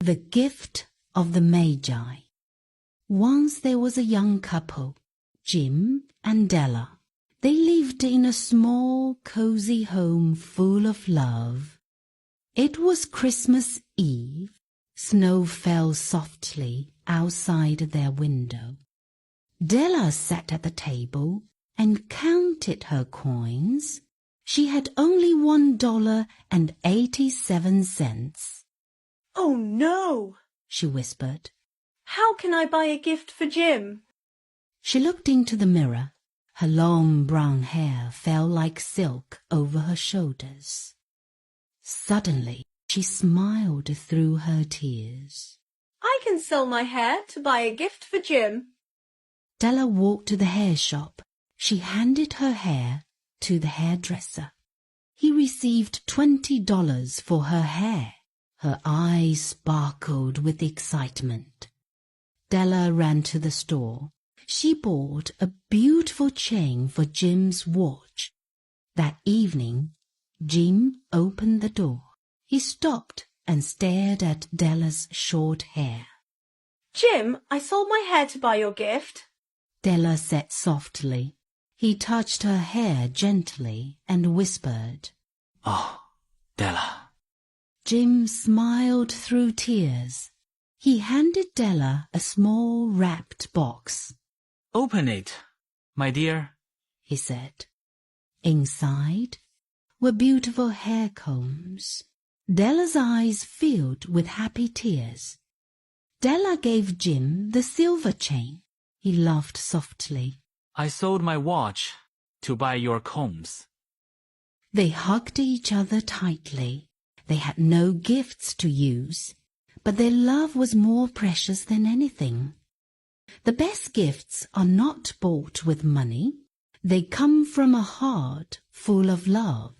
The Gift of the Magi. Once there was a young couple, Jim and Della. They lived in a small, cozy home full of love. It was Christmas Eve. Snow fell softly outside their window. Della sat at the table and counted her coins. She had only $1.87. "Oh, no," she whispered. "How can I buy a gift for Jim?" She looked into the mirror. Her long brown hair fell like silk over her shoulders. Suddenly, she smiled through her tears. "I can sell my hair to buy a gift for Jim." Della walked to the hair shop. She handed her hair to the hairdresser. He received $20 for her hair. Her eyes sparkled with excitement. Della ran to the store. She bought a beautiful chain for Jim's watch. That evening, Jim opened the door. He stopped and stared at Della's short hair. "Jim, I sold my hair to buy your gift," Della said softly. He touched her hair gently and whispered, "Oh, Della." Jim smiled through tears. He handed Della a small wrapped box. "Open it, my dear," he said. Inside were beautiful hair combs. Della's eyes filled with happy tears. Della gave Jim the silver chain. He laughed softly. "I sold my watch to buy your combs." They hugged each other tightly. They had no gifts to use, but their love was more precious than anything. The best gifts are not bought with money. They come from a heart full of love.